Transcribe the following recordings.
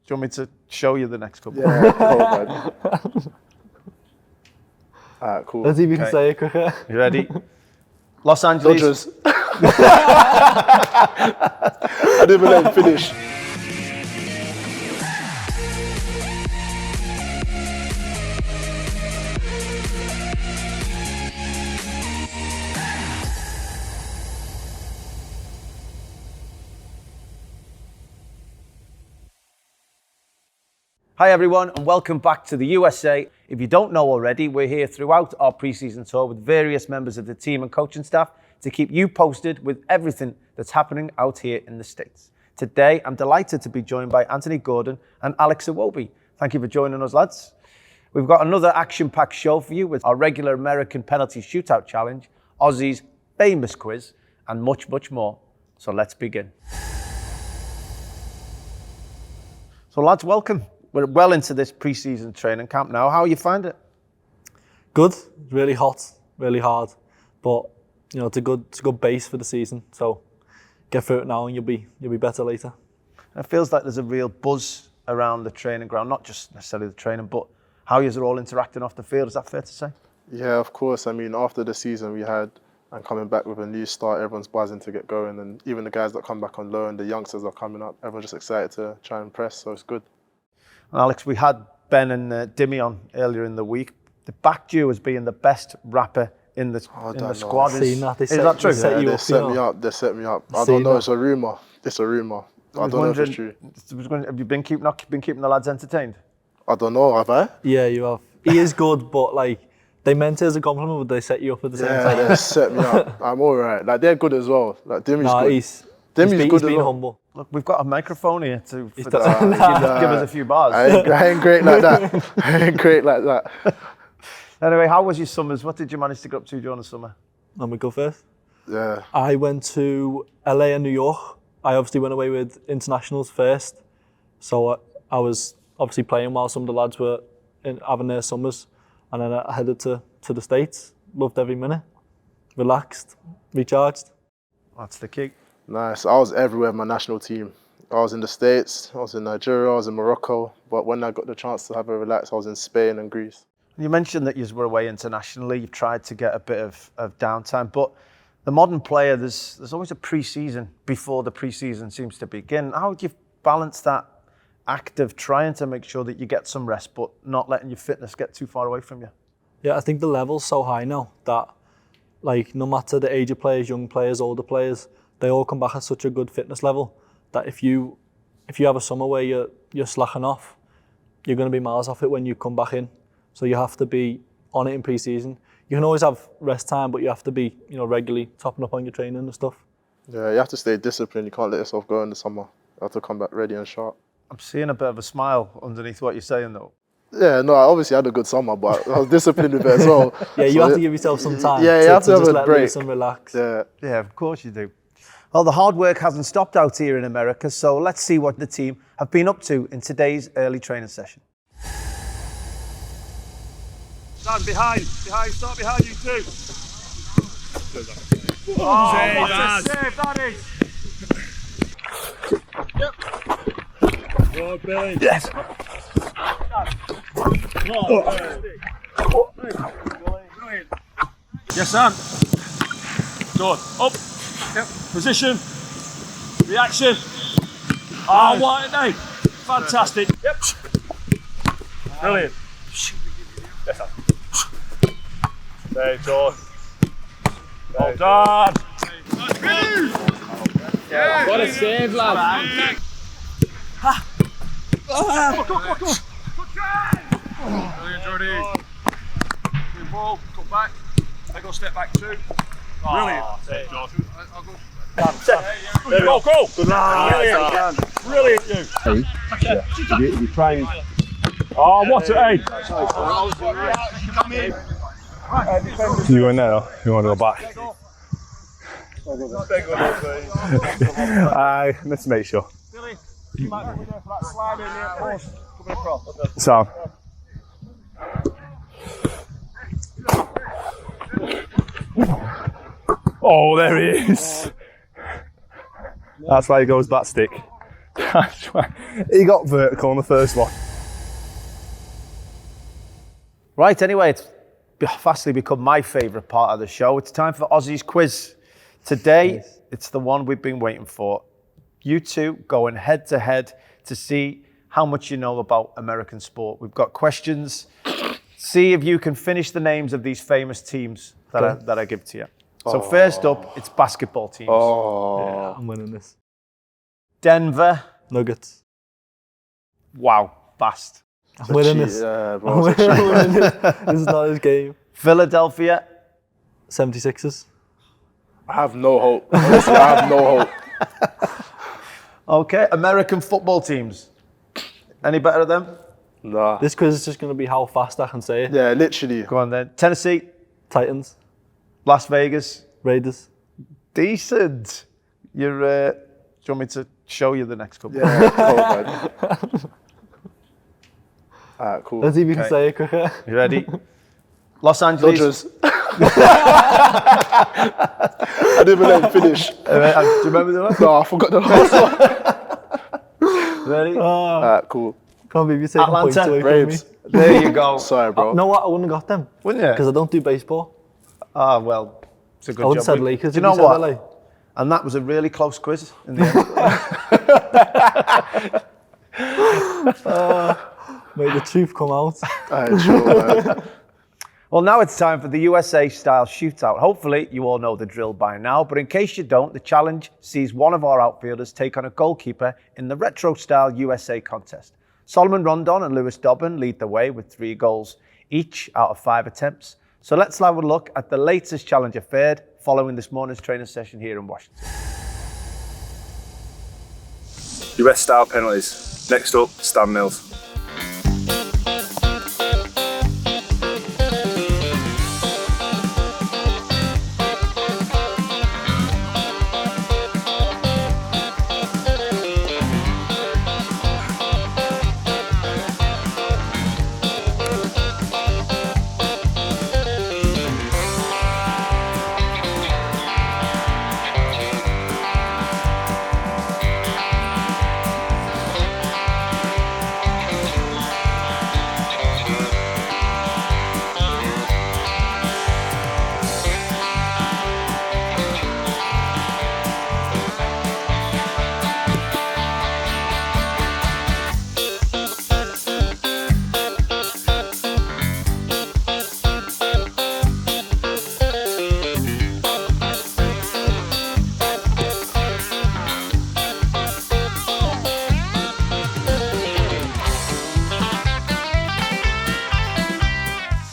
you want me to show you the next couple? Yeah, cool, man. Alright, cool. Let's see if you can say it quicker. You ready? Los Angeles. Dodgers. I didn't even let him finish. Hi everyone and welcome back to the USA. If you don't know already, we're here throughout our pre-season tour with various members of the team and coaching staff to keep you posted with everything that's happening out here in the States. Today, I'm delighted to be joined by Anthony Gordon and Alex Iwobi. Thank you for joining us, lads. We've got another action-packed show for you with our regular American penalty shootout challenge, Aussie's famous quiz, and much, much more. So let's begin. So lads, welcome. We're well into this pre-season training camp now. How you find it? Good. Really hot, really hard, but you know it's a good base for the season. So get through it now, and you'll be better later. It feels like there's a real buzz around the training ground, not just necessarily the training, but how you're all interacting off the field. Is that fair to say? Yeah, of course. I mean, after the season we had and coming back with a new start, everyone's buzzing to get going, and even the guys that come back on loan, the youngsters are coming up. Everyone's just excited to try and press, so it's good. And Alex, we had Ben and Dimmy on earlier in the week. They backed you as being the best rapper in the squad. Is that true? Yeah, they set me up. They set me up. I don't know. It's a rumor. It's a rumor. I don't know if it's true. Have you been keeping the lads entertained? I don't know. Have I? Yeah, you have. He is good, but like they meant it as a compliment, but they set you up at the same time. Yeah, they set me up. I'm all right. Like they're good as well. Like Dimmy's good. He's been humble. Look, we've got a microphone here to give us a few bars. I ain't great like that. I ain't great like that. Anyway, how was your summers? What did you manage to get up to during the summer? Let me go first. Yeah. I went to LA and New York. I obviously went away with internationals first. So I was obviously playing while some of the lads were having their summers. And then I headed to the States. Loved every minute. Relaxed, recharged. That's the key. Nice. I was everywhere with my national team. I was in the States, I was in Nigeria, I was in Morocco. But when I got the chance to have a relax, I was in Spain and Greece. You mentioned that you were away internationally. You've tried to get a bit of downtime. But the modern player, there's always a pre-season before the pre-season seems to begin. How do you balance that act of trying to make sure that you get some rest, but not letting your fitness get too far away from you? Yeah, I think the level's so high now that, like, no matter the age of players, young players, older players, they all come back at such a good fitness level that if you have a summer where you're slacking off, you're going to be miles off it when you come back in. So you have to be on it in pre-season. You can always have rest time, but you have to be, regularly topping up on your training and stuff. Yeah, you have to stay disciplined. You can't let yourself go in the summer. You have to come back ready and sharp. I'm seeing a bit of a smile underneath what you're saying, though. Yeah, no, I obviously had a good summer, but I was disciplined with it as well. Yeah, you have to give yourself some time. Yeah, you have to have just a let break loose and relax. Yeah, of course you do. Well, the hard work hasn't stopped out here in America, so let's see what the team have been up to in today's early training session. Stand behind, start behind you two. Oh, what a save that is! Yep. Go, Billy. Yes. Brilliant. Yes, Sam. Good. Up. Yep. Position. Reaction. Oh, what a day. Fantastic. Yep. Brilliant. Yes, Sam. Very good. Well done. Yeah. What a save, lad. Come on. Brilliant, Jordy. Good ball, come back. I go step back too. Brilliant. I'll go. There we go. Brilliant, you. Hey, you're trying. Oh, what a aim. You going there or you want to go back? Let's make sure. Billy, you might be there for that slide in there post coming across. Sam. Oh, there he is. That's why he goes back stick. He got vertical on the first one. Right, anyway, it's fastly become my favourite part of the show. It's time for Aussie's quiz. Today, it's the one we've been waiting for. You two going head to head to see how much you know about American sport. We've got questions. See if you can finish the names of these famous teams that I give to you. So first up, it's basketball teams. Yeah, I'm winning this. Denver. Nuggets. Wow, fast. I'm winning this. Yeah, I'm winning this. This is not his game. Philadelphia. 76ers. I have no hope. Honestly, I have no hope. Okay, American football teams. Any better at them? Nah. This quiz is just going to be how fast I can say it. Yeah, literally. Go on then. Tennessee. Titans. Las Vegas. Raiders. Decent. You're. Do you want me to show you the next couple? Yeah, cool, man. Alright, cool. Let's see if you can Okay. say it quicker. You ready? Los Angeles. Dodgers. I didn't even let him finish. Do you remember the one? No, I forgot the last one. Ready? Alright, cool. Can't believe you're taking Atlanta points away Braves. from me. There you go. Sorry, bro. No, what? I wouldn't have got them. Wouldn't you? Because I don't do baseball. Ah, well, it's a good I would job. have said Lakers. Do you if know said what? LA. And that was a really close quiz in the end. Made the truth come out. Alright, sure, man. Well, now it's time for the USA-style shootout. Hopefully, you all know the drill by now, but in case you don't, the challenge sees one of our outfielders take on a goalkeeper in the retro-style USA contest. Solomon Rondon and Lewis Dobbin lead the way with 3 goals each out of 5 attempts. So let's have a look at the latest challenger fared following this morning's training session here in Washington. US style penalties. Next up, Stan Mills.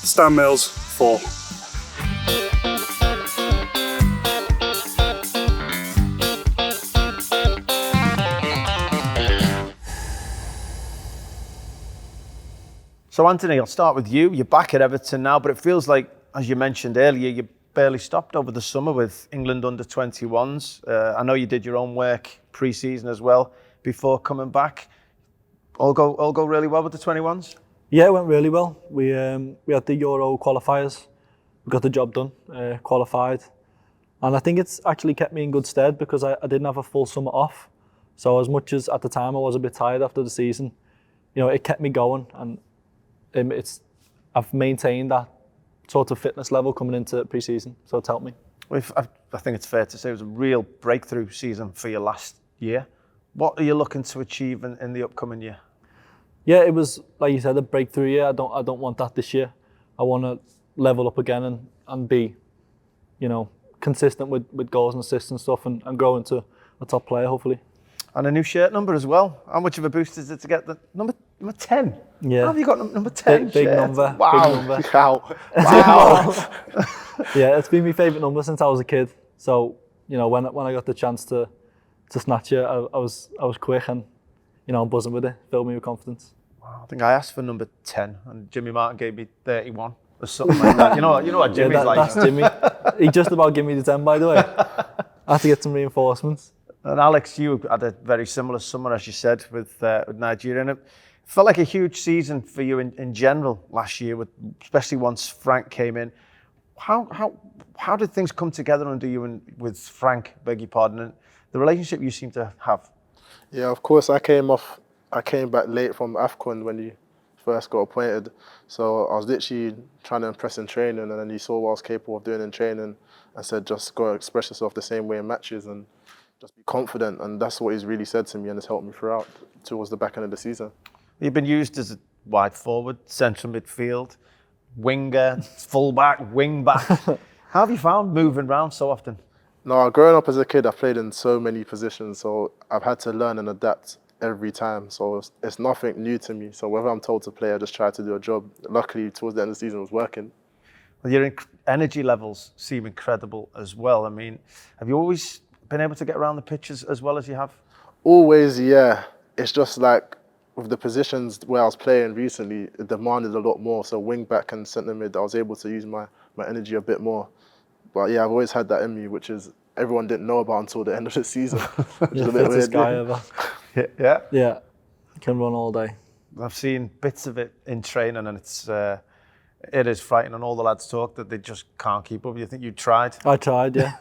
Stan Mills, 4. So Anthony, I'll start with you. You're back at Everton now, but it feels like, as you mentioned earlier, you barely stopped over the summer with England under-21s. I know you did your own work pre-season as well before coming back. All go really well with the 21s? Yeah, it went really well. We had the Euro qualifiers. We got the job done, qualified. And I think it's actually kept me in good stead because I didn't have a full summer off. So as much as at the time I was a bit tired after the season, you know, it kept me going, and I've maintained that sort of fitness level coming into pre-season. So it's helped me. I think it's fair to say it was a real breakthrough season for you last year. What are you looking to achieve in the upcoming year? Yeah, it was, like you said, a breakthrough year. I don't want that this year. I want to level up again and be, you know, consistent with goals and assists and stuff, and grow into a top player, hopefully. And a new shirt number as well. How much of a boost is it to get the number 10? Yeah. How have you got number 10 Big shirt? number. Wow. Big number. Wow. Yeah, it's been my favourite number since I was a kid. So, you know, when I got the chance to snatch it, I was quick, and, you know, I'm buzzing with it. Filled me with confidence. I think I asked for number 10 and Jimmy Martin gave me 31 or something like that. You know what Jimmy's Yeah, like. that's Jimmy. He just about gave me the 10, by the way. I had to get some reinforcements. And Alex, you had a very similar summer, as you said, with Nigeria. And it felt like a huge season for you in general last year, especially once Frank came in. How did things come together under you and with Frank, beg your pardon, and the relationship you seem to have? Yeah, of course. I came back late from AFCON when he first got appointed. So I was literally trying to impress in training, and then he saw what I was capable of doing in training and said, just go express yourself the same way in matches and just be confident. And that's what he's really said to me, and it's helped me throughout towards the back end of the season. You've been used as a wide forward, central midfield, winger, fullback, wing back. How have you found moving around so often? No, growing up as a kid, I've played in so many positions, so I've had to learn and adapt every time. So it's nothing new to me. So whether I'm told to play, I just try to do a job. Luckily, towards the end of the season, it was working. Well, your energy levels seem incredible as well. I mean, have you always been able to get around the pitch as well as you have? Always, yeah. It's just like with the positions where I was playing recently, it demanded a lot more. So wing back and centre mid, I was able to use my energy a bit more. But yeah, I've always had that in me, which is everyone didn't know about until the end of the season. Which is a bit weird. Guy ever. Yeah. Yeah, can run all day. I've seen bits of it in training, and it is frightening. And all the lads talk that they just can't keep up. You think you tried? I tried, yeah.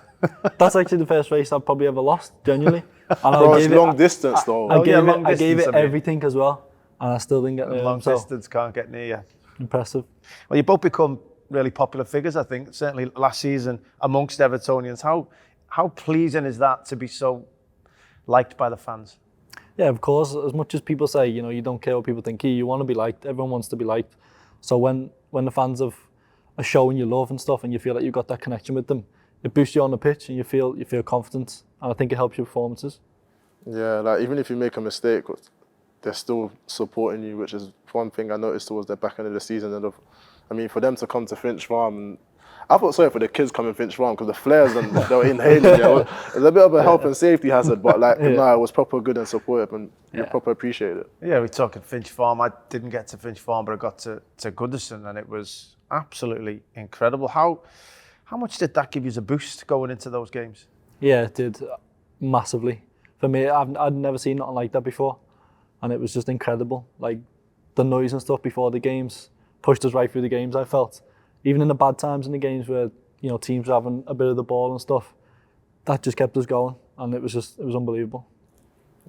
That's actually the first race I've probably ever lost, genuinely. And Bro, it's long distance though. I gave it everything as well, and I still didn't get near Long them, distance can't get near you. Impressive. Well, you both become really popular figures, I think, certainly last season amongst Evertonians. How pleasing is that to be so liked by the fans? Yeah, of course. As much as people say, you don't care what people think, you want to be liked. Everyone wants to be liked. So when the fans are showing you love and stuff, and you feel like you've got that connection with them, it boosts you on the pitch, and you feel confident. And I think it helps your performances. Yeah, like even if you make a mistake, they're still supporting you, which is one thing I noticed towards the back end of the season. And I mean, for them to come to Finch Farm, and I felt sorry for the kids coming Finch Farm because the flares and they were inhaling. It was a bit of a health and safety hazard, but no, it was proper good and supportive, and you proper appreciate it. Yeah, we're talking Finch Farm. I didn't get to Finch Farm, but I got to Goodison, and it was absolutely incredible. How much did that give you as a boost going into those games? Yeah, it did massively. For me, I'd never seen nothing like that before, and it was just incredible. Like the noise and stuff before the games pushed us right through the games. I felt, even in the bad times in the games where teams were having a bit of the ball and stuff, that just kept us going, and it was unbelievable.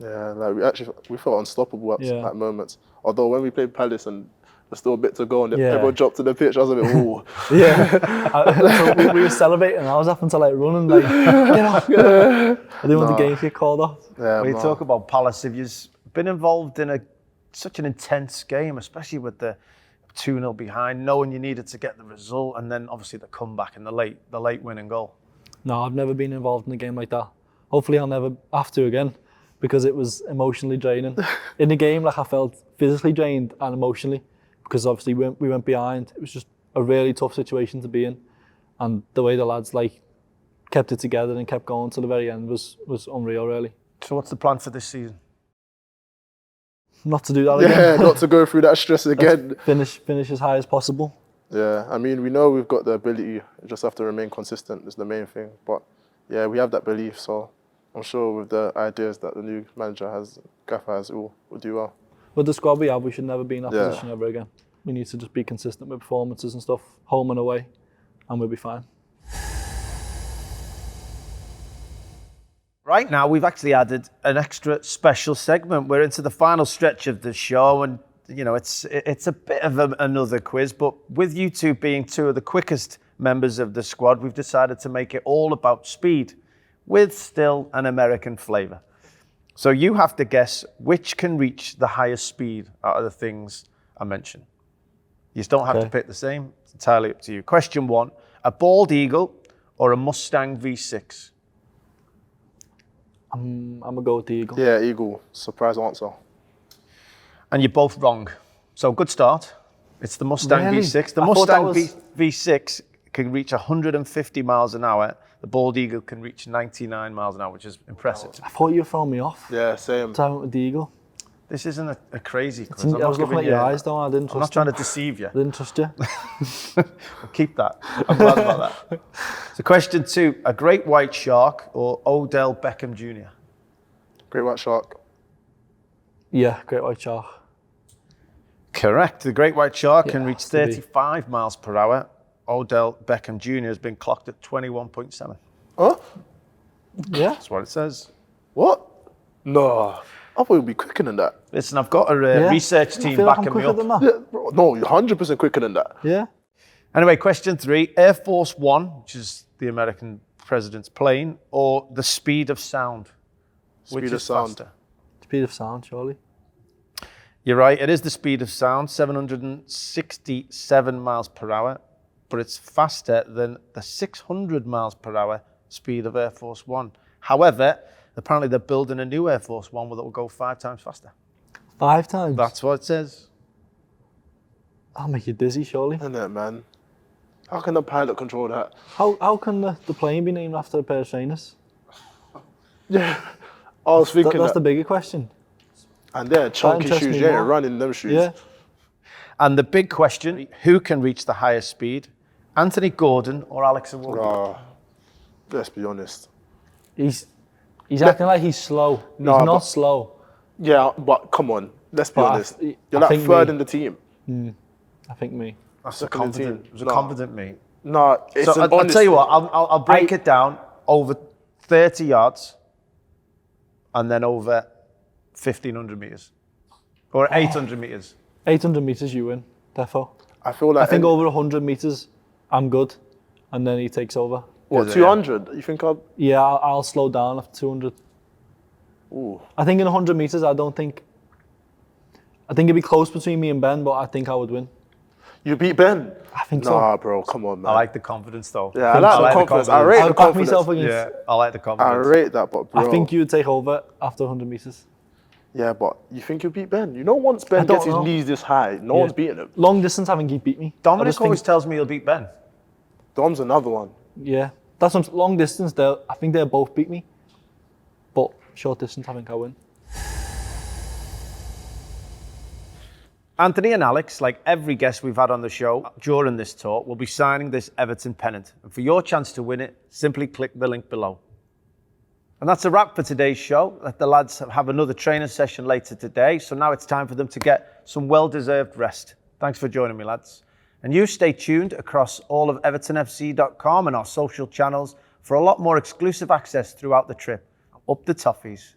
Yeah, like we felt unstoppable at moments. Although when we played Palace and there's still a bit to go and everyone dropped to the pitch, I was a bit ooh. Yeah, so we were celebrating, and I was having to run and get off. I didn't want the game to get called off. Yeah, when you talk about Palace, have you been involved in such an intense game, especially with the 2-0 behind, knowing you needed to get the result, and then obviously the comeback and the late winning goal? No, I've never been involved in a game like that. Hopefully I'll never have to again, because it was emotionally draining. In the game, I felt physically drained and emotionally, because obviously we went behind. It was just a really tough situation to be in, and the way the lads kept it together and kept going to the very end was unreal, really. So what's the plan for this season? Not to do that again. Yeah, not to go through that stress again. Finish as high as possible. Yeah, I mean, we know we've got the ability. You just have to remain consistent is the main thing. But yeah, we have that belief. So I'm sure with the ideas that the new manager has, Gaffer has, we'll do well. With the squad we have, we should never be in that position ever again. We need to just be consistent with performances and stuff, home and away, and we'll be fine. Right now, we've actually added an extra special segment. We're into the final stretch of the show, and it's a bit of another quiz, but with you two being two of the quickest members of the squad, we've decided to make it all about speed, with still an American flavour. So you have to guess which can reach the highest speed out of the things I mentioned. You just don't have to pick the same. It's entirely up to you. Question 1, a bald eagle or a Mustang V6? I'm going to go with the eagle. Yeah, eagle. Surprise answer. And you're both wrong. So good start. It's the Mustang V6. The Mustang V6 can reach 150 miles an hour. The bald eagle can reach 99 miles an hour, which is impressive. I thought you were throwing me off. Yeah, same. So I went with the eagle. This isn't a crazy quiz. I was looking at your eyes, though. I didn't trust you. I'm not trying to deceive you. I didn't trust you. We'll keep that. I'm glad about that. So question 2, a great white shark or Odell Beckham Jr.? Great white shark. Yeah, great white shark. Correct. The great white shark can reach 35 miles per hour. Odell Beckham Jr. has been clocked at 21.7. Huh? Yeah. That's what it says. What? No. I thought it would be quicker than that. Listen, I've got a research I team feel like I'm backing me quicker up. than that. Yeah, bro, no, you're 100% quicker than that. Yeah. Anyway, question 3. Air Force One, which is the American president's plane, or the speed of sound? Which Speed of is sound. faster? Speed of sound, surely. You're right, it is the speed of sound, 767 miles per hour, but it's faster than the 600 miles per hour speed of Air Force One. However, apparently they're building a new Air Force One that will go 5 times faster. 5 times? That's what it says. I'll make you dizzy, surely. Isn't it, man? How can the pilot control that? How can the plane be named after a pair of trainers? Yeah, I was thinking That's that. the bigger question. And they're chunky interests shoes, me yeah, more. running them shoes. Yeah. And the big question, who can reach the highest speed? Anthony Gordon or Alex Iwobi? Let's be honest. He's acting like he's slow. No, He's not but- slow. Yeah, but come on, let's be But honest. I You're like think third me. in the team. I think me. That's a Second in the team. confident, it was a No. confident me. No, it's So an I'll honest. tell you what, I'll break it down over 30 yards and then over 1,500 metres. Or 800 metres. 800 metres you win, defo. I feel like I think over 100 metres, I'm good. And then he takes over. what, Is it, 200? You think I'll? Yeah, I'll slow down after 200. Ooh. I think in 100 metres, I think it'd be close between me and Ben, but I think I would win. You beat Ben? I think Nah, so. bro, come on, man. I like the confidence though. Yeah, I like the confidence. I rate I'll the back confidence. myself against. Yeah, I like the I confidence. rate that, but bro. I think you would take over after 100 metres. Yeah, but you think you'll beat Ben? You know, once Ben don't gets his know. knees this high, no one's beating him. Long distance, I think he'd beat me. I Dominic just think- always tells me he'll beat Ben. Dom's another one. Yeah, that's what long distance. I think they'll both beat me, but short distance, I think I win. Anthony and Alex, like every guest we've had on the show during this tour, will be signing this Everton pennant. And for your chance to win it, simply click the link below. And that's a wrap for today's show. Let the lads have another training session later today. So now it's time for them to get some well-deserved rest. Thanks for joining me, lads. And you stay tuned across all of EvertonFC.com and our social channels for a lot more exclusive access throughout the trip. Up the toffees.